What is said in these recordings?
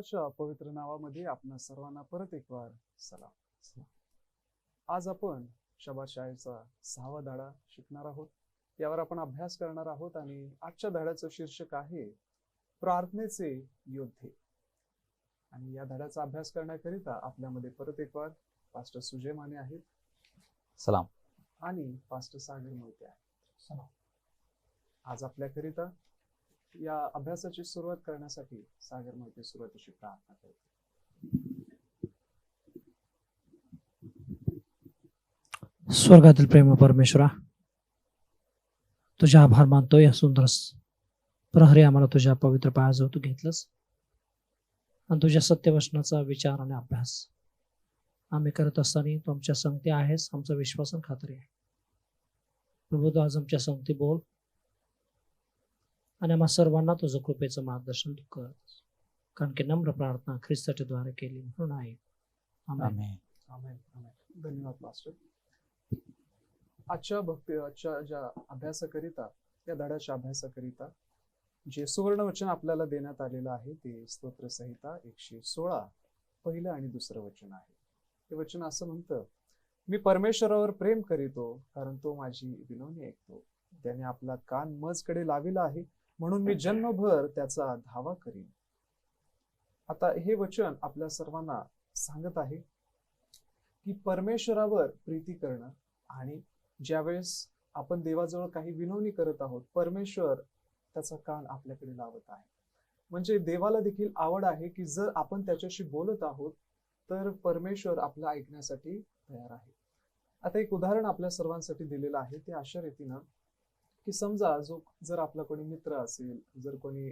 ईश्वराच्या पवित्र नावामध्ये आपणा सर्वांना परत एक वार सलाम. आज आपण शबा शाळेचा 6वा धडा शिकणार आहोत. यावर आपण अभ्यास करणार आहोत आणि आजच्या धड्याचं शीर्षक आहे प्रार्थनेचे योद्धे. आणि या धड्याचा अभ्यास करण्याकरिता आपल्यामध्ये परत एक वार पास्टर सुजय माने आहेत. सलाम. आणि पास्टर सागर मोहिते आहेत. सलाम. आज आपल्याकरिता या अभ्यासाची सुरुवात करण्यासाठी सागर मोहिते सुरुवातीची प्रार्थना करते. स्वर्गातील प्रेम परमेश्वरा, तुझा आभार मानतो या सुंदर प्रहरी आम्हाला तुझ्या पवित्र पायाजवळ तू घेतलंस आणि तुझ्या सत्यवचनाचा विचार आणि अभ्यास आम्ही करत असताना तू आमच्या संगती आहेस, आमचा विश्वास आणि खात्री आहे. प्रभू, तू आज आमच्या संगती बोल आणि आम्हा सर्वांना तुझं कृपेचं मार्गदर्शन तू कर, कारण की नम्र प्रार्थना ख्रिस्ताच्या द्वारे केली म्हणून आहे. आमेन. आमेन. आमेन. आमेन. धन्यवाद पास्टर. आजच्या ज्या अभ्यासाकरिता, या धड्याच्या अभ्यासाकरिता जे सुवर्ण वचन आपल्याला देण्यात आलेलं आहे ते स्तोत्र संहिता 116 पहिलं आणि दुसरं वचन आहे. हे वचन असं म्हणतं, मी परमेश्वरावर प्रेम करीतो, कारण तो माझी विनवणी ऐकतो. त्याने आपला कान मजकडे लाविला आहे, म्हणून मी जन्मभर त्याचा धावा करीन. आता हे वचन आपल्या सर्वांना सांगत आहे की परमेश्वरावर प्रीती करणं, आणि ज्यावेळेस आपण देवाजवळ काही विनवणी करत आहोत, परमेश्वर त्याचा कान आपल्याकडे लावत आहे. म्हणजे देवाला देखील आवड आहे की जर आपण त्याच्याशी बोलत आहोत तर परमेश्वर आपलं ऐकण्यासाठी तयार आहे. आता एक उदाहरण आपल्या सर्वांसाठी दिलेलं आहे. ते अशा रीतीनं की समजा जर आपला कोणी मित्र असेल, जर कोणी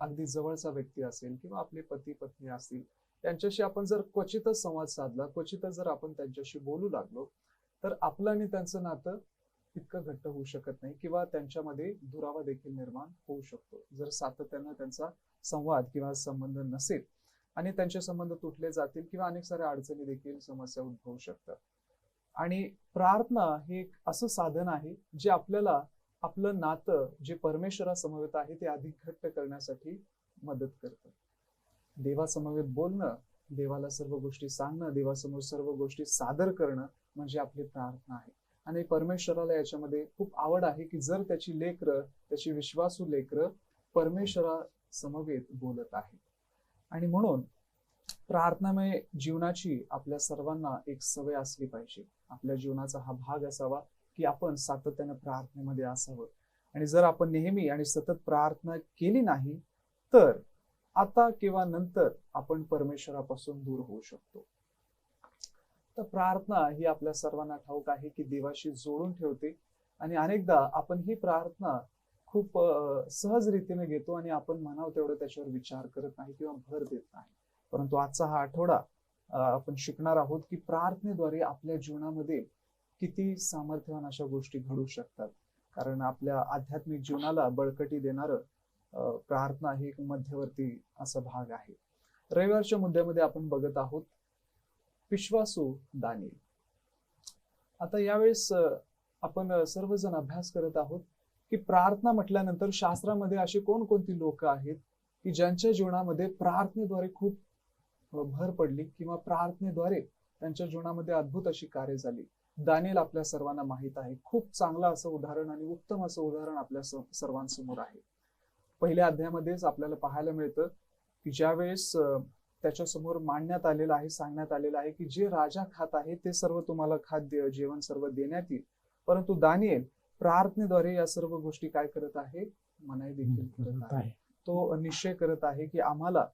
अगदी जवळचा व्यक्ती असेल किंवा आपले पती पत्नी असतील, त्यांच्याशी आपण जर क्वचितच संवाद साधला, क्वचितच जर आपण त्यांच्याशी बोलू लागलो, तर आपलं आणि त्यांचं नातं इतकं घट्ट होऊ शकत नाही किंवा त्यांच्यामध्ये दुरावा देखील निर्माण होऊ शकतो जर सातत्यानं त्यांचा संवाद किंवा संबंध नसेल, आणि त्यांचे संबंध तुटले जातील किंवा अनेक साऱ्या अडचणी देखील, समस्या उद्भवू शकतात. आणि प्रार्थना हे एक असं साधन आहे जे आपल्याला आपलं नातं जे परमेश्वरासमवेत आहे ते अधिक घट्ट करण्यासाठी मदत करतं. देवासमवेत बोलणं, देवाला सर्व गोष्टी सांगणं, देवासमोर सर्व गोष्टी सादर करणं म्हणजे आपली प्रार्थना आहे. आणि परमेश्वराला याच्यामध्ये खूप आवड आहे की जर त्याची लेकरं, त्याची विश्वासू लेकरं परमेश्वरा समवेत बोलत आहेत. आणि म्हणून प्रार्थनामय जीवनाची आपल्या सर्वांना एक सवय असली पाहिजे. आपल्या जीवनाचा हा भाग असावा की आपण सातत्यानं प्रार्थनेमध्ये असावं. आणि जर आपण नेहमी आणि सतत प्रार्थना केली नाही तर आता किंवा नंतर आपण परमेश्वरापासून दूर होऊ शकतो. तर प्रार्थना ही आपल्या सर्वांना ठाऊक आहे की देवाशी जोडून ठेवते, आणि अनेकदा आपण ही प्रार्थना खूप सहज रीतीने घेतो आणि आपण म्हणावं तेवढं त्याच्यावर विचार करत नाही किंवा भर देत नाही. परंतु आजचा हा आठवडा आपण शिकणार आहोत की प्रार्थनेद्वारे आपल्या जीवनामध्ये किती सामर्थ्यवान अशा गोष्टी घडू शकतात. कारण आपल्या आध्यात्मिक जीवनाला बळकटी देणारं प्रार्थना ही एक मध्यवर्ती असा भाग आहे. रविवारच्या मुद्द्यामध्ये आपण बघत आहोत विश्वासू दानिएल. आता यावेळेस आपण सर्वजण अभ्यास करत आहोत की प्रार्थना म्हटल्यानंतर शास्त्रामध्ये अशी कोणकोणती लोक आहेत की ज्यांच्या जीवनामध्ये प्रार्थनेद्वारे खूप भर पडली किंवा प्रार्थनेद्वारे त्यांच्या जीवनामध्ये अद्भुत अशी कार्य झाली. दानिएल आपल्या सर्वांना माहित आहे. खूप चांगलं असं उदाहरण आणि उत्तम असं उदाहरण आपल्या सर्वांसमोर आहे. पहिल्या अध्यायामध्येच आपल्याला पाहायला मिळतं की ज्यावेळेस त्याच्या समोर मांडण्यात आलेलं आहे, सांगण्यात आलेलं आहे की जे राजा खात आहे ते सर्व तुम्हाला खाद्य जेवण सर्व देण्यात येईल. परंतु दानिएल प्रार्थनेद्वारे या सर्व गोष्टी काय करत आहे, मनाई देखील करत आहे. तो निश्चय करत आहे की आम्हाला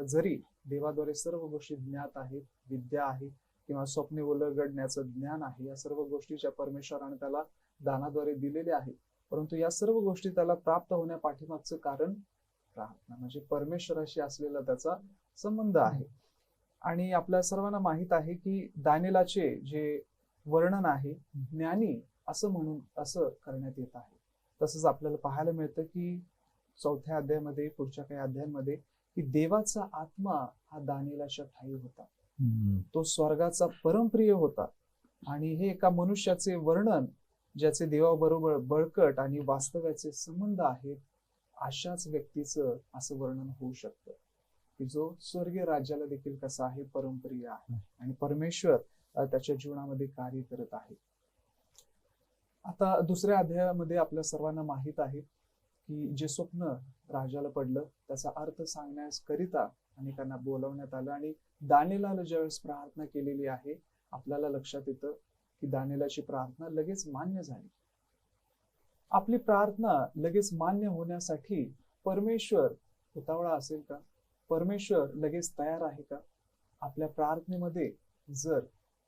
जरी देवाद्वारे सर्व गोष्टी ज्ञात आहेत, विद्या आहे किंवा स्वप्ने उलगडण्याचं ज्ञान आहे, या सर्व गोष्टी ज्या परमेश्वराने त्याला दानाद्वारे दिलेल्या आहेत, परंतु या सर्व गोष्टी त्याला प्राप्त होण्या पाठीमागचं कारण प्रार्थना, म्हणजे परमेश्वराशी असलेला त्याचा संबंध आहे. आणि आपल्या सर्वांना माहित आहे की दानिएलाचे जे वर्णन आहे ज्ञानी असं म्हणून असं करण्यात येत आहे. तसंच आपल्याला पाहायला मिळतं की 4थ्या अध्यायामध्ये, पुढच्या काही अध्यायांमध्ये, की देवाचा आत्मा हा दानिएलाच्या ठायी होता. तो स्वर्गाचा परमप्रिय होता. आणि हे एका मनुष्याचे वर्णन ज्याचे देवाबरोबर बळकट आणि वास्तव्याचे संबंध आहेत, अशाच व्यक्तीचं असं वर्णन होऊ शकतं. की जो स्वर्गीय राज्याला देखील कसा आहे, परमप्रिय आहे आणि परमेश्वर त्याच्या जीवनामध्ये कार्य करत आहे. आता दुसऱ्या अध्यायामध्ये आपल्या सर्वांना माहित आहे की जे स्वप्न राजाला पडलं त्याचा अर्थ सांगण्यास करिता अनेकांना बोलवण्यात आलं आणि दानिएलाला ज्यावेळेस प्रार्थना केलेली आहे, आपल्याला लक्षात येतं की दानिएलाची प्रार्थना लगेच मान्य झाली. आपली प्रार्थना लगेच मान्य होण्यासाठी परमेश्वर उतावळा असेल का? परमेश्वर लगेच तयार आहे का? आपल्या प्रार्थनेमध्ये जर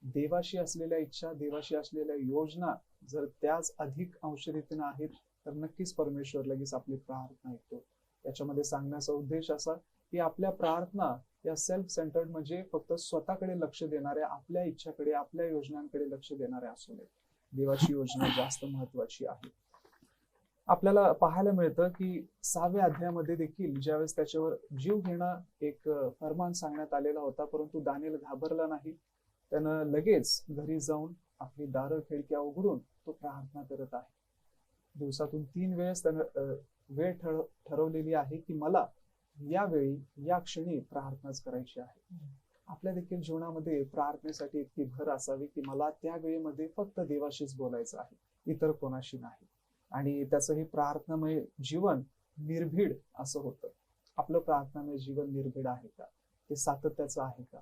देवाशी असलेल्या इच्छा, देवाशी असलेल्या योजना जर त्याच अधिक अंशरीतीनं आहेत, तर नक्कीच परमेश्वर लगेच आपली प्रार्थना ऐकतो. याच्यामध्ये सांगण्याचा उद्देश असा की आपल्या प्रार्थना या सेल्फ सेंटर्ड म्हणजे फक्त स्वतःकडे लक्ष देणाऱ्या, आपल्या इच्छाकडे, आपल्या योजनांकडे लक्ष देणाऱ्या असू नये. देवाची योजना जास्त महत्वाची आहे. आपल्याला पाहायला मिळतं की 6व्या अध्यायामध्ये देखील ज्यावेळेस त्याच्यावर जीव घेणं एक फरमान सांगण्यात आलेला होता, परंतु दानिएल घाबरला नाही. त्यानं लगेच घरी जाऊन आपली दारं खिडक्या उघडून तो प्रार्थना करत आहे. दिवसातून 3 वेळेस त्यानं वेळ ठरवलेली आहे की मला यावेळी या क्षणी प्रार्थनाच करायची आहे. आपल्या देखील जीवनामध्ये प्रार्थनेसाठी इतकी भर असावी की मला त्या वेळेमध्ये फक्त देवाशीच बोलायचं आहे, इतर कोणाशी नाही. आणि त्याचं हे प्रार्थनामय जीवन निर्भीड असं होतं. आपलं प्रार्थनामय जीवन निर्भीड आहे का? ते सातत्याचं आहे का?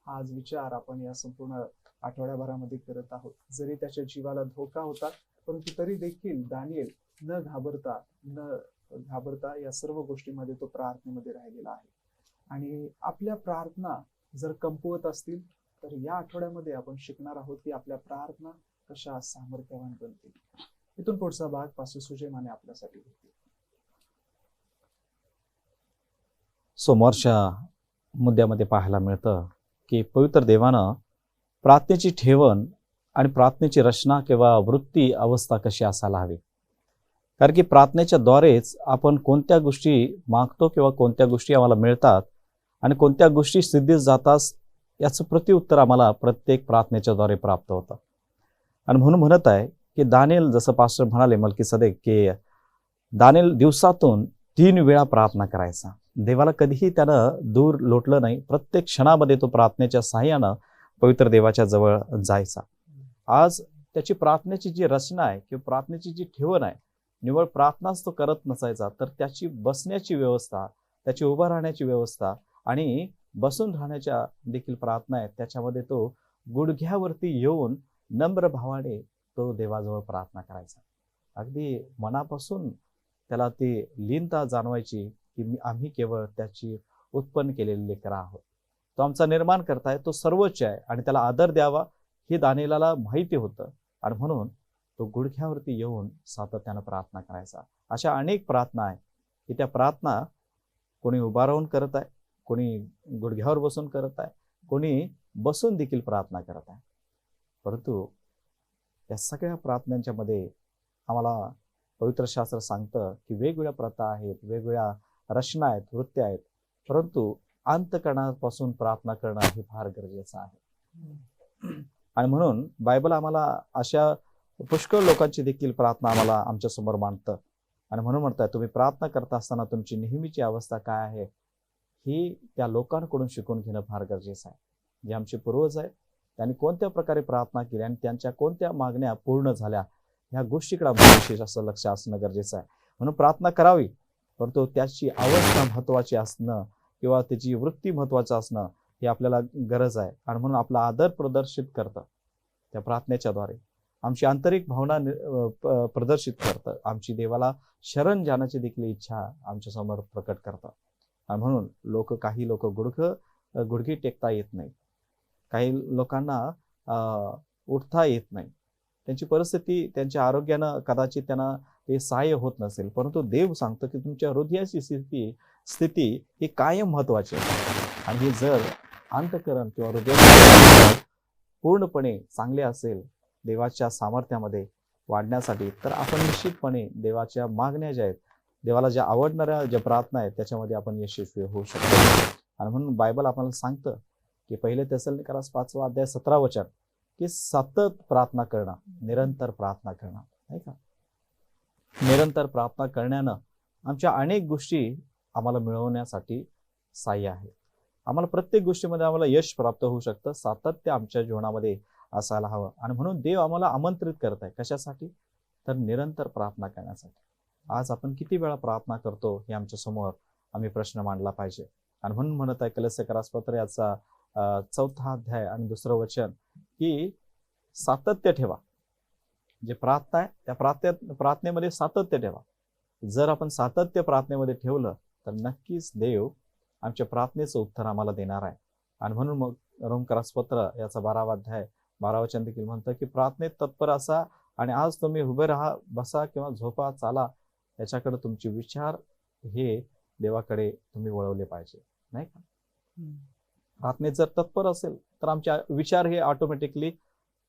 हा आज विचार आपण या संपूर्ण आठवड्याभरामध्ये करत आहोत. जरी त्याच्या जीवाला धोका होता, परंतु तरी देखील दानिएल न घाबरता या सर्व गोष्टींमध्ये तो प्रार्थनेमध्ये राहिलेला आहे. आणि आपल्या प्रार्थना जर कमकुवत असतील तर या आठवड्यामध्ये आपण शिकणार आहोत की आपल्या प्रार्थना कशा सामर्थ्यवान बनतील. इथून पुढचा भाग पास्टर सुजय माने आपल्यासाठी घेतील. सोमवारच्या मुद्द्यामध्ये पाहायला मिळतं की पवित्र देवानं प्रार्थनेची ठेवण आणि प्रार्थनेची रचना किंवा वृत्ती अवस्था कशी असायला हवी. कारण की प्रार्थनेच्या द्वारेच आपण कोणत्या गोष्टी मागतो किंवा कोणत्या गोष्टी आम्हाला मिळतात आणि कोणत्या गोष्टी सिद्धीस जातात याचं प्रत्युत्तर आम्हाला प्रत्येक प्रार्थनेच्या द्वारे प्राप्त होतं. आणि म्हणून म्हणत आहे की दानिएल, जसं पास्टर म्हणाले मल्कीसदेक, की दानिएल दिवसातून 3 वेळा प्रार्थना करायचा. देवाला कधीही त्यानं दूर लोटलं नाही. प्रत्येक क्षणामध्ये तो प्रार्थनेच्या साहाय्यानं पवित्र देवाच्या जवळ जायचा. आज त्याची प्रार्थनेची जी रचना आहे किंवा प्रार्थनेची जी ठेवण आहे, निवळ प्रार्थनाच तो करत नसायचा, तर त्याची बसण्याची व्यवस्था, त्याची उभं राहण्याची व्यवस्था आणि बसून राहण्याच्या देखील प्रार्थना आहेत. त्याच्यामध्ये तो गुडघ्यावरती येऊन नम्र भावाने तो देवाजवळ प्रार्थना करायचा. अगदी मनापासून त्याला ती लीनता जाणवायची की आम्ही केवळ त्याची उत्पन्न केलेली लेकरं आहोत. तो आमचा निर्माण करताय, तो सर्वोच्च आहे आणि त्याला आदर द्यावा हे दानिएलाला माहिती होतं. आणि म्हणून तो गुडघ्यावरती येऊन सातत्यानं प्रार्थना करायचा. अशा अनेक प्रार्थना आहे की त्या प्रार्थना कोणी उभा राहून करत आहे, कोणी गुडघ्यावर बसून करत आहे, कोणी बसून देखील प्रार्थना करत आहे. परंतु या सगळ्या प्रार्थनांच्या मध्ये आम्हाला पवित्र शास्त्र सांगतं की वेगवेगळ्या प्रथा आहेत, वेगवेगळ्या रचना आहेत, वृत्त्या आहेत, परंतु अंतःकरणापासून प्रार्थना करणं हे फार गरजेचं आहे. आणि म्हणून बायबल आम्हाला अशा पुष्कळ लोकांची देखील प्रार्थना आम्हाला आमच्या समोर मांडतं. आणि म्हणून म्हणताय तुम्ही प्रार्थना करत असताना तुमची नेहमीची अवस्था काय आहे ही त्या लोकांकडून शिकून घेणं फार गरजेचं आहे. जे आमचे पूर्वज आहेत त्यांनी कोणत्या प्रकारे प्रार्थना केली आणि त्यांच्या कोणत्या मागण्या पूर्ण झाल्या, ह्या गोष्टीकडे विशेष असं लक्ष असणं गरजेचं आहे. म्हणून प्रार्थना करावी, परंतु त्याची अवस्था महत्वाची असणं किंवा त्याची वृत्ती महत्वाचं असणं ही आपल्याला गरज आहे. आणि म्हणून आपला आदर प्रदर्शित करतं त्या प्रार्थनेच्या द्वारे, आमची आंतरिक भावना प्रदर्शित करतं, आमची देवाला शरण जाण्याची देखील इच्छा आमच्या समोर प्रकट करतात. आणि म्हणून काही लोक गुडघे टेकता येत नाही, काही लोकांना उठता येत नाही, त्यांची परिस्थिती, त्यांच्या आरोग्यानं कदाचित त्यांना ते सहाय्य होत नसेल, परंतु देव सांगतो की तुमच्या हृदयाची स्थिती ही कायम महत्वाची आहे. आणि हे जर अंतःकरण किंवा हृदय पूर्णपणे चांगले असेल देवाच्या सामर्थ्यामध्ये वाढण्यासाठी, तर आपण निश्चितपणे देवाच्या मागण्या ज्या आहेत, देवाला ज्या आवडणाऱ्या ज्या प्रार्थना आहेत त्याच्यामध्ये आपण यशस्वी होऊ शकतो. आणि म्हणून बायबल आपल्याला सांगतं की 1 तेसलोनिकरास 5 अध्याय 17 वचन की सतत प्रार्थना करणं, निरंतर प्रार्थना करणं, नाही का? निरंतर प्रार्थना करण्यानं आमच्या अनेक गोष्टी आम्हाला मिळवण्यासाठी सहाय्य आहे. आम्हाला प्रत्येक गोष्टीमध्ये आम्हाला यश प्राप्त होऊ शकतं. सातत्य आमच्या जीवनामध्ये असायला हवं. आणि म्हणून देव आम्हाला आमंत्रित करत आहे. कशासाठी? तर निरंतर प्रार्थना करण्यासाठी. आज आपण किती वेळा प्रार्थना करतो हे आमच्या समोर आम्ही प्रश्न मांडला पाहिजे. आणि म्हणून म्हणत आहे कलस्यकरास पत्र याचा 4 अध्याय आणि 2 वचन की सातत्य ठेवा. जे प्रार्थना आहे त्या प्रार्थनेमध्ये सातत्य ठेवा. जर आपण सातत्य प्रार्थनेमध्ये ठेवलं तर नक्कीच देव आमच्या प्रार्थनेचं उत्तर आम्हाला देणार आहे. आणि म्हणून मग रोमकरास पत्र याचा 12 अध्याय 12 वचन देखील म्हणतं की प्रार्थनेत तत्पर असा आणि आज तुम्ही उभे राहा, बसा किंवा झोपा, चाला, याच्याकडे तुमचे विचार हे देवाकडे तुम्ही वळवले पाहिजे, नाही का? प्रार्थनेत जर तत्पर असेल तर आमचे विचार हे ऑटोमॅटिकली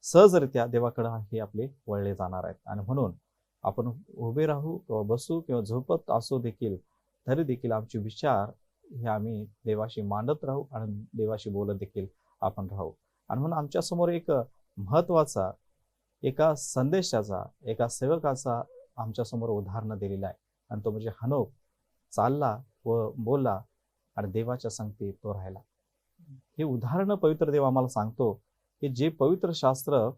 सहजरित्या देवाकडे हे आपले वळले जाणार आहेत. आणि म्हणून आपण उभे राहू किंवा बसू किंवा झोपत असो देखील तरी देखील आमचे विचार हे आम्ही देवाशी मांडत राहू आणि देवाशी बोलत देखील आपण राहू. आणि म्हणून आमच्या समोर एक महत्वाचा एका संदेशाचा एका सेवकाचा आमच्या समोर उदाहरण दिलेलं आहे. आणि तो म्हणजे हनोक चालला व बोलला आणि देवाच्या संगती तो राहिला. हे उदाहरण पवित्र देव आम्हाला सांगतो की जे पवित्र शास्त्र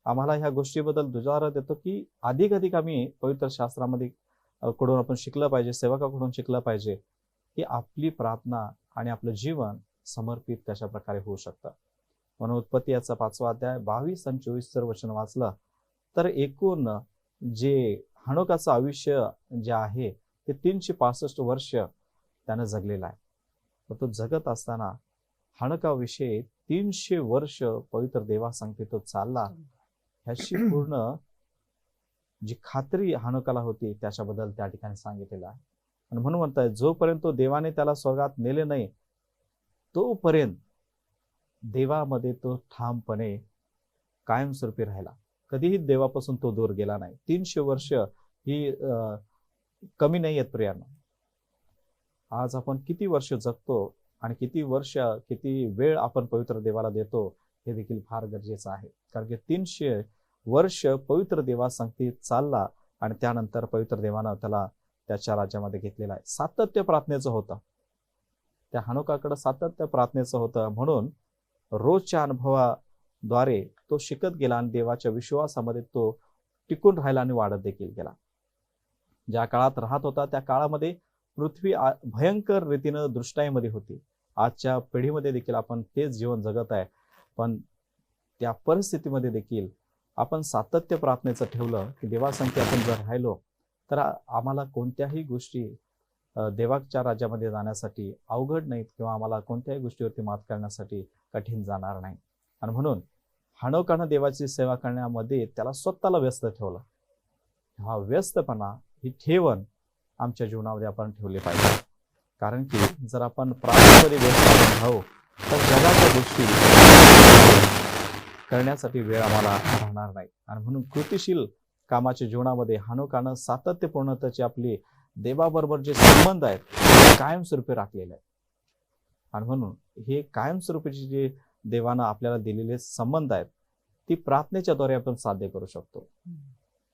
आम्हाला ह्या गोष्टीबद्दल दुजारा देतो की अधिक आम्ही पवित्र शास्त्रामध्ये कडून आपण शिकलं पाहिजे, सेवकाकडून शिकलं पाहिजे की आपली प्रार्थना आणि आपलं जीवन समर्पित कशा प्रकारे होऊ शकतं. म्हणून उत्पत्ती याचा 5 अध्याय 22 आणि 24 वचन वाचलं तर एकूण जे हनोकाचं आयुष्य जे आहे ते 365 वर्ष त्यानं जगलेलं आहे. तर तो जगत असताना हनोकाविषयी 300 वर्ष पवित्र देवा सांगते तो चालला. ह्याची पूर्ण जी खात्री हनोकाला होती त्याच्याबद्दल त्या ठिकाणी सांगितलेलं आहे. आणि म्हणून म्हणताय जोपर्यंत देवाने त्याला स्वर्गात नेले नाही तोपर्यंत देवामध्ये तो ठामपणे कायमस्वरूपी राहिला. कधीही देवापासून तो दूर गेला नाही. 300 वर्ष ही कमी नाही आहेत प्रियांनो. आज आपण किती वर्ष जगतो आणि किती वेळ आपण पवित्र देवाला देतो हे देखील फार गरजेचं आहे. कारण की 300 वर्ष पवित्र देवा संगती चालला आणि त्यानंतर पवित्र देवानं त्याला त्याच्या राज्यामध्ये घेतलेला आहे. सातत्य प्रार्थनेचं होतं. त्या हनोकाकडे सातत्य प्रार्थनेचं होतं. म्हणून रोजच्या अनुभवाद्वारे तो शिकत गेला आणि देवाच्या विश्वासामध्ये तो टिकून राहिला आणि वाढत देखील गेला. ज्या काळात राहत होता त्या काळामध्ये पृथ्वी भयंकर रीतीनं दृष्टाईमध्ये होती. आजच्या पिढीमध्ये देखील आपण तेच जीवन जगत आहे. पण त्या परिस्थितीमध्ये देखील आपण सातत्य प्रार्थनेचं ठेवलं की देवासंगती आपण जर राहिलो तर आम्हाला कोणत्याही गोष्टी देवाच्या राज्यामध्ये जाण्यासाठी अवघड नाहीत किंवा आम्हाला कोणत्याही गोष्टीवरती मात करण्यासाठी कठीण जाणार नाही. आणि म्हणून हनोकानं देवाची सेवा करण्यामध्ये त्याला स्वतःला व्यस्त ठेवलं. हा व्यस्तपणा ही ठेवण आमच्या जीवनामध्ये आपण ठेवले पाहिजे. कारण की जर आपण प्रार्थनेमध्ये व्यस्त राहू तर जगाच्या गोष्टी करण्यासाठी वेळ आम्हाला राहणार नाही. आणि म्हणून कृतिशील कामाच्या जीवनामध्ये हनोकानं सातत्यपूर्णतेची आपली देवाबरोबर जे संबंध आहेत ते कायमस्वरूपी राखलेले आहेत. आणि म्हणून हे कायमस्वरूपीचे जे देवानं आपल्याला दिलेले संबंध आहेत ती प्रार्थनेच्या द्वारे आपण साध्य करू शकतो.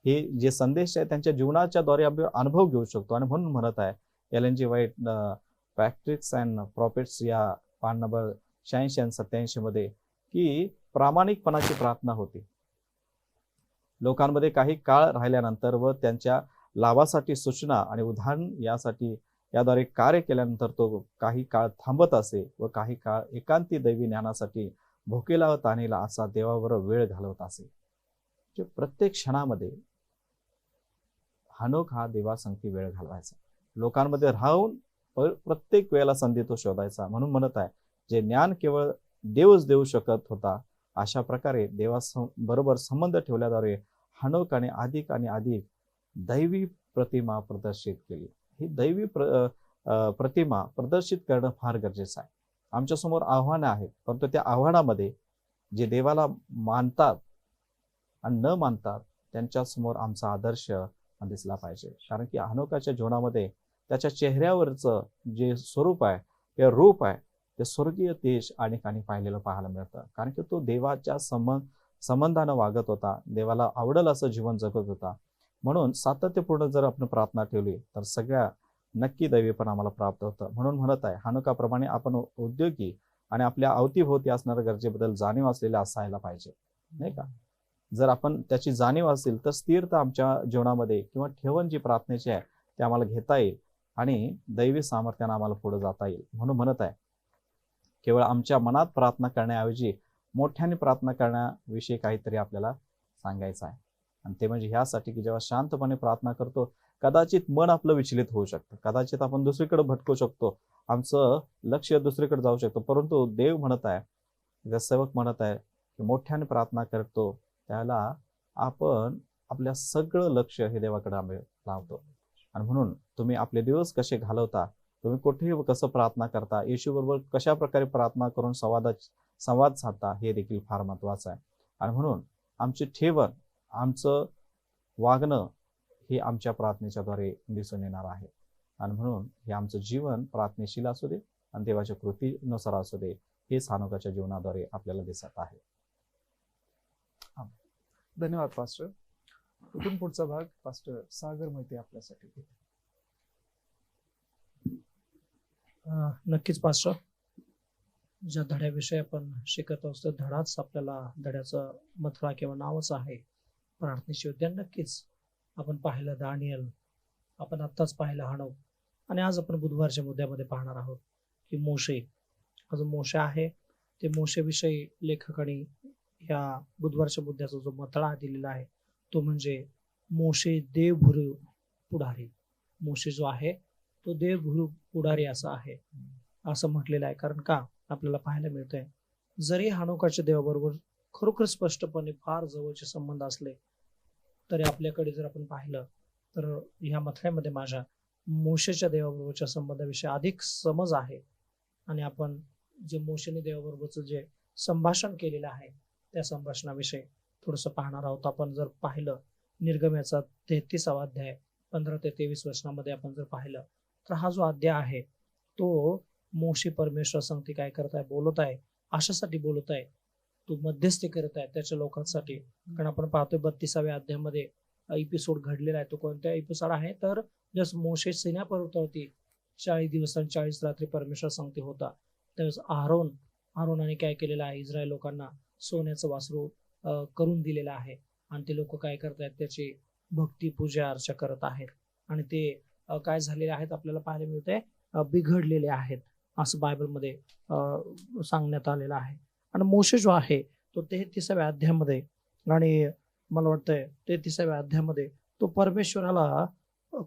हे जे संदेश आहे त्यांच्या जीवनाच्या द्वारे आपण अनुभव घेऊ शकतो. आणि म्हणून म्हणत आहे LNG व्हाईट पॅट्रिक्स अँड प्रॉफिट्स या पान नंबर 86 आणि 87 मध्ये की प्रामाणिकपणाची प्रार्थना होती. लोकांमध्ये काही काळ राहिल्यानंतर व त्यांच्या लाभासाठी सूचना आणि उदाहरण याद्वारे कार्य केल्यानंतर तो काही काळ थांबत असे व काही काळ एकांती दैवी ज्ञानासाठी भोकेला व तानेला असा देवाबरोबर वेळ घालवत असे. प्रत्येक क्षणामध्ये हनोक हा देवासंगती वेळ घालवायचा. लोकांमध्ये राहून प्रत्येक वेळेला संधी तो शोधायचा. म्हणून म्हणत आहे जे ज्ञान केवळ देवच देऊ शकत होता अशा प्रकारे देवाबरोबर संबंध ठेवल्याद्वारे हनोकाने अधिक आणि अधिक दैवी प्रतिमा प्रदर्शित केली. ही दैवी प्रतिमा प्रदर्शित करणं फार गरजेचं आहे. आमच्या समोर आव्हानं आहेत परंतु त्या आव्हानामध्ये जे देवाला मानतात आणि न मानतात त्यांच्या समोर आमचा आदर्श दिसला पाहिजे. कारण की हनोकाच्या जीवनामध्ये त्याच्या चेहऱ्यावरचं जे स्वरूप आहे ते रूप आहे ते स्वर्गीय तेज अनेकांनी पाहिलेलं पाहायला मिळतं. कारण की तो देवाच्या संबंधानं वागत होता. देवाला आवडेल असं जीवन जगत होता. म्हणून सातत्यपूर्ण जर आपण प्रार्थना ठेवली तर सगळ्या नक्की दैवीपण आम्हाला प्राप्त होतं. म्हणून म्हणत आहे, हानुकाप्रमाणे आपण उद्योगी आणि आपल्या अवतीभोवती असणाऱ्या गरजेबद्दल जाणीव असलेले असायला पाहिजे, नाही का? जर आपण त्याची जाणीव असेल तर स्थिरता आमच्या जीवनामध्ये किंवा ठेवण जी प्रार्थनेची आहे ते आम्हाला घेता येईल आणि दैवी सामर्थ्यानं आम्हाला पुढे जाता येईल. म्हणून म्हणत आहे, केवळ आमच्या मनात प्रार्थना करण्याऐवजी मोठ्याने प्रार्थना करण्याविषयी काहीतरी आपल्याला सांगायचं आहे. आणि ते म्हणजे ह्यासाठी की जेव्हा शांतपणे प्रार्थना करतो, कदाचित मन आपलं विचलित होऊ शकतं, कदाचित आपण दुसरीकडे भटकू शकतो, आमचं लक्ष दुसरीकडे जाऊ शकतो, परंतु देव म्हणत आहे, सेवक म्हणत आहे की मोठ्याने प्रार्थना करतो त्याला आपण आपल्या सगळं लक्ष हे देवाकडे आम्ही लावतो. आणि म्हणून तुम्ही आपले दिवस कसे घालवता, तुम्ही कुठेही कसं प्रार्थना करता, येशू बरोबर कशा प्रकारे प्रार्थना करून संवाद साधता, हे देखील फार महत्वाचं आहे. आणि म्हणून आमची ठेवण, आमचं वागणं हे आमच्या प्रार्थनेच्याद्वारे दिसून येणार आहे. आणि म्हणून हे आमचं जीवन प्रार्थनेशील असू दे आणि देवाच्या कृतीनुसार असू दे, हे हानुकाच्या जीवनाद्वारे आपल्याला दिसत आहे. धन्यवाद पास्टर. इथून पुढचा भाग पास्टर सागर माहिती आपल्यासाठी. नक्कीच पास्टर, ज्या धड्याविषयी आपण शिकत असतो धडाच आपल्याला धड्याचं मथळा किंवा नावच आहे प्रार्थनेचे उद्यान. नक्कीच आपण पाहिलं दानियल, आपण आत्ताच पाहिलं हानोक, आणि आज आपण बुधवारच्या मुद्द्यामध्ये पाहणार आहोत की मोशे. अजून मोशे आहे, ते मोशेविषयी लेखकाने या बुधवारच्या मुद्द्याचा जो मथळा दिलेला आहे तो म्हणजे मोशे देवभुरू पुढारी. मोशे जो आहे तो देवभुरू पुढारी असा आहे, असं म्हटलेलं आहे. कारण का आपल्याला पाहायला मिळतंय, जरी हानोकाच्या देवाबरोबर खरोखर स्पष्टपणे फार जवळचे संबंध असले तरी आपल्याकडे जर आपण पाहिलं तर ह्या मथळ्यामध्ये माझ्या मोशेच्या देवाबरोबरच्या संबंधाविषयी अधिक समज आहे. आणि आपण जे मोशेने देवाबरोबरचं जे संभाषण केलेलं आहे त्या संभाषणाविषयी थोडंसं पाहणार आहोत. आपण जर पाहिलं निर्गमनाचा 33वा अध्याय 15 ते 23 वचनामध्ये आपण जर पाहिलं तर हा जो अध्याय आहे तो मोशे परमेश्वर संगती काय करत आहे, बोलत आहे, अशासाठी बोलत आहे, तो मध्यस्थी करत आहे त्याच्या लोकांसाठी. कारण आपण पाहतोय 32व्या अध्यायामध्ये एपिसोड घडलेला आहे. तो कोणता एपिसोड आहे तर जस मोशे सिना पर्वतावरती 40 दिवस आणि 40 रात्री परमेश्वर संगती होता, त्यावेळेस आरोनाने काय केलेलं आहे, इस्रायल लोकांना सोन्याचं वासरू करून दिलेलं आहे आणि ते लोक काय करत आहेत, त्याची भक्ती पूजा अर्चा करत आहेत आणि ते काय झालेले आहेत आपल्याला पाहायला मिळतंय, बिघडलेले आहेत असं बायबलमध्ये सांगण्यात आलेलं आहे. आणि मोशे जो आहे तो 33व्या अध्यायामध्ये, आणि मला वाटतंय 33व्या अध्यायामध्ये तो परमेश्वराला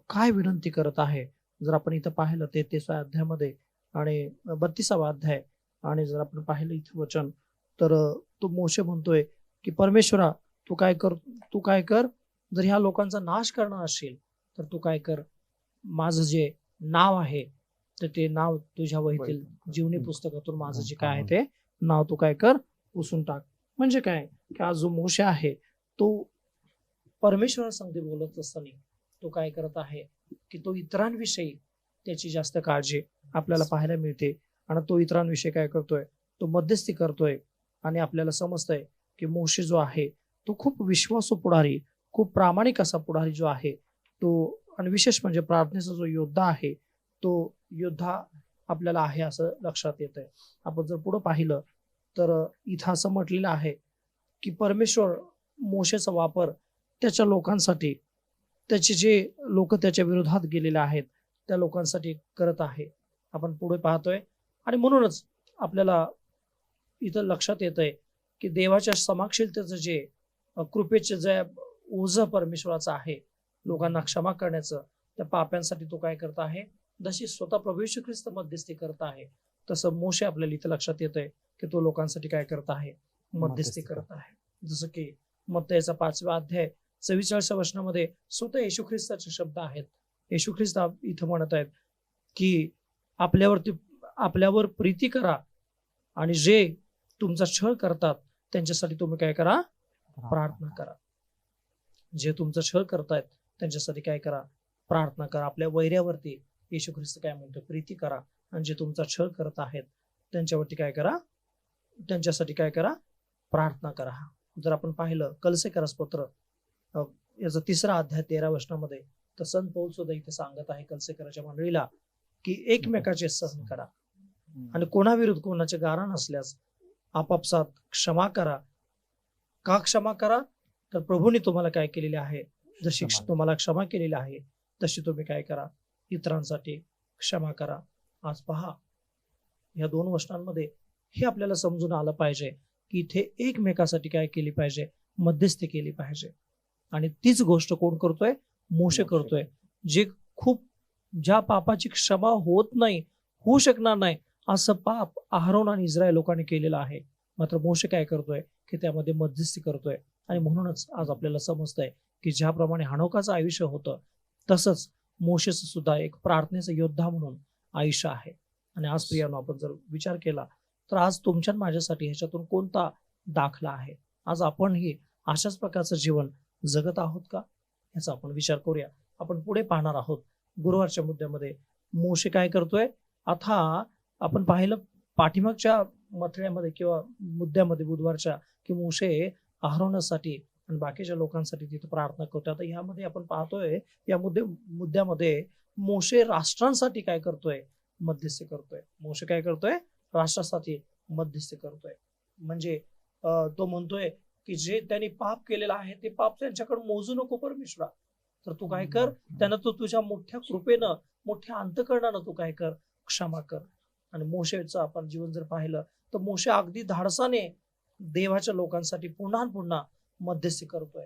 काय विनंती करत आहे. जर आपण इथं पाहिलं 33व्या अध्यायामध्ये आणि 32वा अध्याय, आणि जर आपण पाहिलं इथं वचन तर तो मोशे म्हणतोय की परमेश्वरा तू काय कर, जर ह्या लोकांचा नाश करणार असेल तर तू काय कर, माझं जे नाव आहे तर ते नाव तुझ्या वहीतील जीवनी पुस्तकातून माझं जे काय आहे ते नाव तू काय कर, पुसून टाक. म्हणजे काय की आज जो मोशे आहे तो परमेश्वरासंगती बोलत असताना तो काय करत आहे की तो इतरांविषयी त्याची जास्त काळजी आपल्याला पाहायला मिळते. आणि तो इतरांविषयी काय करतोय, तो मध्यस्थी करतोय. आणि आपल्याला समजतंय की मोशे जो आहे तो खूप विश्वासू पुढारी, खूप प्रामाणिक असा पुढारी जो आहे तो, आणि विशेष म्हणजे प्रार्थनेचा जो योद्धा आहे तो योद्धा आपल्याला आहे असं लक्षात येत आहे. आपण जर पुढे पाहिलं तर इथं असं म्हटलेलं आहे की परमेश्वर मोशेचा वापर त्याच्या लोकांसाठी, त्याचे जे लोक त्याच्या विरोधात गेलेले आहेत त्या लोकांसाठी करत आहे. आपण पुढे पाहतोय आणि म्हणूनच आपल्याला इथं लक्षात येत आहे की देवाच्या समाक्षीलतेचं जे कृपेचे जे ओझं परमेश्वराचं आहे लोकांना क्षमा करण्याचं, त्या पाप्यांसाठी तो काय करत आहे, जशी स्वतः प्रभू येशू ख्रिस्त मध्यस्थी करत आहे तसं मोशे आपल्याला इथं लक्षात येत आहे की तो लोकांसाठी काय करत आहे, मध्यस्थी करत आहे. जसं की मत्तयाचा 5वा अध्याय 44व्या वचनामध्ये स्वतः येशू ख्रिस्ताचे शब्द आहेत. येशू ख्रिस्त इथं म्हणत आहेत की आपल्यावर प्रीती करा आणि जे तुमचा छळ करतात त्यांच्यासाठी तुम्ही काय करा, प्रार्थना करा. जे तुमचा छळ करतायत त्यांच्यासाठी काय करा, प्रार्थना करा. आपल्या वैऱ्यावरती येशू ख्रिस्त काय म्हणतो, प्रीती करा, आणि जे तुमचा छळ करत आहेत त्यांच्यावरती काय करा, त्यांच्यासाठी काय करा, प्रार्थना करा. जर आपण पाहिलं कलसेकरास पत्र याचा 3रा अध्याय 13 वचनामध्ये तर संत पौल सुद्धा इथे सांगत आहे कलसेकराच्या मंडळीला की एकमेकाचे सहन करा आणि कोणाविरुद्ध कोणाचे गारा नसल्यास आपापसात क्षमा करा. का क्षमा करा? तर प्रभूने तुम्हाला काय केलेले आहे, जशी क्षमा. तुम्हाला क्षमा केलेली आहे तशी तुम्ही काय करा, इतरांसाठी क्षमा करा. आज पहा, या 2 वचनांमध्ये हे आपल्याला समजून आलं पाहिजे की इथे एकमेकासाठी काय केली पाहिजे, मध्यस्थी केली पाहिजे. आणि तीच गोष्ट कोण करतोय? मोशे करतोय. जे ज्या पापाची क्षमा होत नाही, होऊ शकणार नाही, असं पाप अहरोन आणि इस्रायल लोकांनी केलेलं आहे. मात्र मोशे काय करतोय की त्यामध्ये मध्यस्थी करतोय. आणि म्हणूनच आज आपल्याला समजतंय की ज्याप्रमाणे हनोकाचं आयुष्य होतं तसंच मोशेचं सुद्धा एक प्रार्थनेचा योद्धा म्हणून आयुष्य आहे. आणि आज प्रियानो, आपण जर विचार केला तर आज तुमच्या माझ्यासाठी ह्याच्यातून कोणता दाखला आहे? आज आपणही अशाच प्रकारचं जीवन जगत आहोत का? याचा आपण विचार करूया. आपण पुढे पाहणार आहोत गुरुवारच्या मुद्द्यामध्ये मोशे काय करतोय. आता आपण पाहिलं पाठीमागच्या मथळ्यामध्ये किंवा मुद्द्यामध्ये बुधवारच्या की मोशे अहरोनासाठी आणि बाकीच्या लोकांसाठी तिथे प्रार्थना करतोय. आता यामध्ये आपण पाहतोय या मुद्द्यामध्ये मोशे राष्ट्रांसाठी काय करतोय, मध्यस्थी करतोय. मोशे काय करतोय, राष्ट्रासाठी मध्यस्थी करतोय. म्हणजे तो म्हणतोय की जे त्यांनी पाप केलेलं आहे ते पाप त्यांच्याकडे मोजू नको परमेश्वरा. तर तू काय कर, त्यांना तू तुझ्या मोठ्या कृपेनं, मोठ्या अंतकरणानं तू काय कर, क्षमा कर. आणि मोशेचं आपण जीवन जर पाहिलं तर मोशे अगदी धाडसाने देवाच्या लोकांसाठी पुन्हा पुन्हा मध्यस्थी करतोय.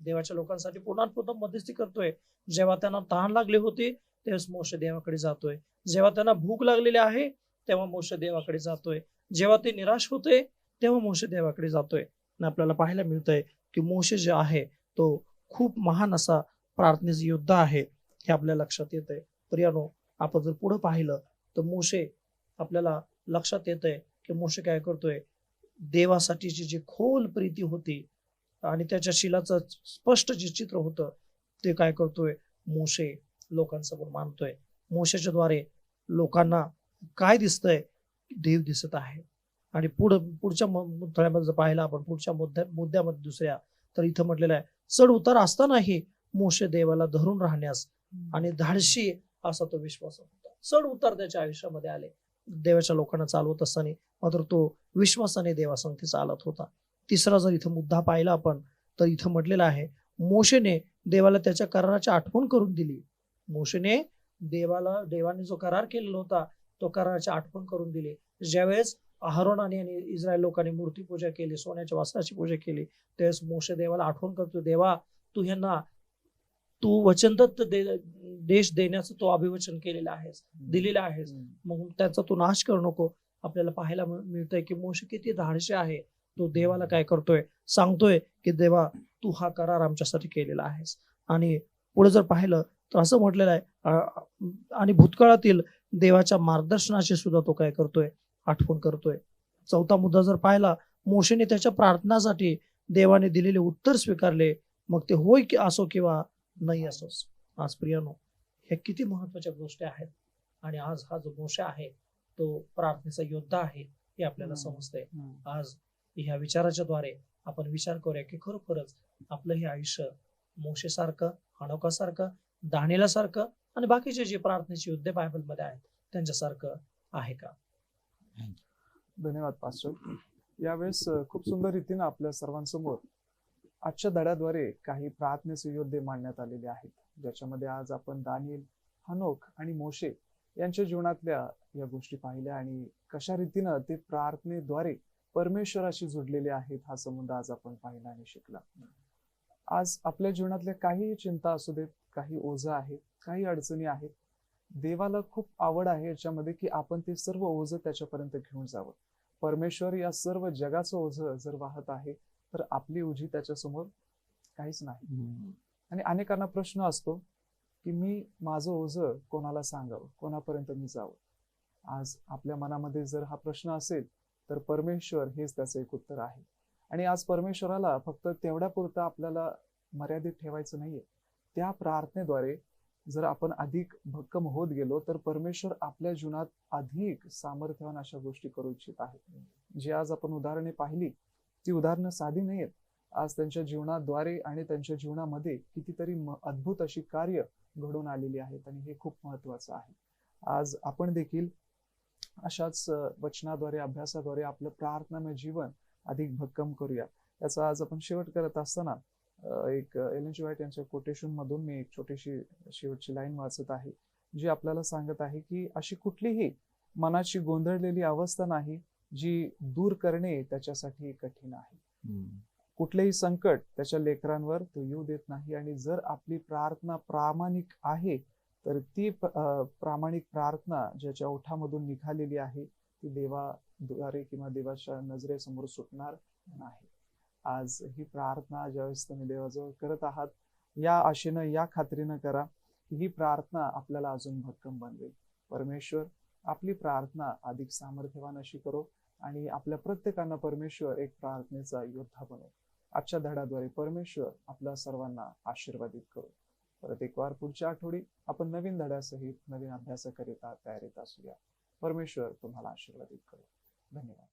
देवाच्या लोकांसाठी पुन्हा पुन्हा मध्यस्थी करतोय. जेव्हा त्यांना तहान लागली होती तेव्हा मोशे देवाकडे जातोय. जेव्हा त्यांना भूक लागलेली आहे तेव्हा मोशे देवाकडे जातोय. जेव्हा ते निराश होते तेव्हा मोशे देवाकडे जातोय. आणि आपल्याला पाहायला मिळतंय की मोशे जे आहे तो खूप महान असा प्रार्थनेचा योद्धा आहे, हे आपल्या लक्षात येतंय. प्रियानो, आपण जर पुढे पाहिलं तर मोशे आपल्याला लक्षात येतंय की मोशे काय करतोय, देवासाठीची जी खोल प्रीती होती आणि त्याच्या शिलाचं स्पष्ट जे चित्र होतं ते काय करतोय, मोशे लोकांसमोर मांडतोय. मोशेच्या द्वारे लोकांना काय दिसतंय, देव दिसत आहे. आणि पुढच्या मुद्द्यामध्ये जर पाहिलं आपण, पुढच्या मुद्द्यामध्ये दुसऱ्या, तर इथं म्हटलेलं आहे चढ उतार असतानाही मोशे देवाला धरून राहण्यास आणि धाडशी असा तो विश्वास होता. चढ उतार त्याच्या आयुष्यामध्ये आले देवाच्या लोकांना चालवत असताना, मात्र तो विश्वासाने देवासंगती चालत होता. तिसरा जर इथं मुद्दा पाहिला आपण तर इथं म्हटलेलं आहे मोशेने देवाला त्याच्या कराराची आठवण करून दिली. मोशेने देवाने जो करार केलेला होता तो कराराची आठवण करून दिली. ज्यावेळेस अहरोन आणि इस्रायल लोकांनी मूर्ती पूजा केली, सोन्याच्या वस्त्राची पूजा केली, त्यावेळेस मोशे देवाला आठवण करतो, देवा तू वचनदत्त देश देण्याचं तो अभिवचन केलेलं आहेस, दिलेलं आहेस, मग त्याचा तू नाश करू नको. आपल्याला पाहायला मिळतंय की मोशे किती धाडशी आहे. तो देवाला काय करतोय, सांगतोय की देवा तू हा करार आमच्यासाठी केलेला आहेस. आणि पुढे जर पाहिलं तर असं म्हटलेलं आहे आणि भूतकाळातील देवाच्या मार्गदर्शनाची सुद्धा तो काय करतोय, आठवण करतोय. चौथा मुद्दा जर पाहिला, मोशेने त्याच्या प्रार्थनासाठी देवाने दिलेले उत्तर स्वीकारले, मग ते होय की असो किंवा नाही असो. आज प्रियानो, हे किती महत्वाच्या गोष्टी आहेत. आणि आज हा जो मोशे आहे तो प्रार्थनेचा योद्धा आहे हे आपल्याला समजतंय. आज ह्या विचाराच्या द्वारे आपण विचार करूया की खरोखरच आपलं हे आयुष्य मोशेसारखं, हनोकासारखं, दानिएलासारखं आणि बाकीचे जे प्रार्थनेचे योद्धे बायबलमध्ये आहेत त्यांच्यासारखं आहे का? धन्यवाद पास्टर. यावेळेस खूप सुंदर रीतीने आपल्या सर्वांसमोर आजच्या धड्याद्वारे काही प्रार्थनेचे योद्धे मांडण्यात आलेले आहेत, ज्याच्यामध्ये आज आपण दानिएल, हनोक आणि मोशे यांच्या जीवनातल्या या गोष्टी पाहिल्या आणि कशा रीतीनं ते प्रार्थनेद्वारे परमेश्वराशी जोडलेले आहेत हा संबंध आज आपण पाहिला आणि शिकला. आज आपल्या जीवनातल्या काही चिंता असू देत, काही ओझं आहे, काही अडचणी आहेत, देवाला खूप आवड आहे याच्यामध्ये की आपण ते सर्व ओझं त्याच्यापर्यंत घेऊन जावं. परमेश्वर या सर्व जगाचं ओझं जर वाहत आहे तर आपली ओझी त्याच्यासमोर काहीच नाही. आणि अनेकांना प्रश्न असतो की मी माझं ओझं कोणाला सांगावं, कोणापर्यंत मी जावं. आज आपल्या मनामध्ये जर हा प्रश्न असेल तर परमेश्वर हेच त्याचं एक उत्तर आहे. आणि आज परमेश्वराला फक्त तेवढ्या पुरतं आपल्याला मर्यादित ठेवायचं नाहीये. त्या प्रार्थनेद्वारे जर आपण अधिक भक्कम होत गेलो तर परमेश्वर आपल्या जीवनात अधिक सामर्थ्यवान अशा गोष्टी करू इच्छित आहेत. जी आज आपण उदाहरणे पाहिली ती उदाहरणं साधी नाहीयेत. आज त्यांच्या जीवनाद्वारे आणि त्यांच्या जीवनामध्ये कितीतरी अद्भुत अशी कार्य घडून आलेली आहेत आणि हे खूप महत्वाचं आहे. आज आपण देखील अशाच वचनाद्वारे, अभ्यासाद्वारे आपलं प्रार्थनामय जीवन अधिक भक्कम करूया. याचा आज आपण शेवट करत असताना एक एलन जी व्हाईट यांच्या कोटेशन मधून मी एक छोटीशी शेवटची लाईन वाचत आहे, जी आपल्याला सांगत आहे की अशी कुठलीही मनाची गोंधळलेली अवस्था नाही जी दूर करणे त्याच्यासाठी कठीण आहे. कुठलेही संकट त्याच्या लेकरांवर तो येऊ देत नाही. आणि जर आपली प्रार्थना प्रामाणिक आहे तर ती प्रामाणिक प्रार्थना ज्याच्या ओठामधून निघालेली आहे ती देवाद्वारे किंवा देवाच्या नजरेसमोर सुटणार नाही. आज ही प्रार्थना ज्यावेळेस तुम्ही देवाजवळ करत आहात, या आशेनं, या खात्रीनं करा की ही प्रार्थना आपल्याला अजून भक्कम बनवेल. परमेश्वर आपली प्रार्थना अधिक सामर्थ्यवान अशी करो आणि आपल्या प्रत्येकांना परमेश्वर एक प्रार्थनेचा योद्धा बनव. आजच्या धड्याद्वारे परमेश्वर आपल्या सर्वांना आशीर्वादित करो. परत एक वार पुढच्या आठवडी आपण नवीन धड्यासहित नवीन अभ्यासाकरिता तयारीत असूया. परमेश्वर तुम्हाला आशीर्वादित करो. धन्यवाद.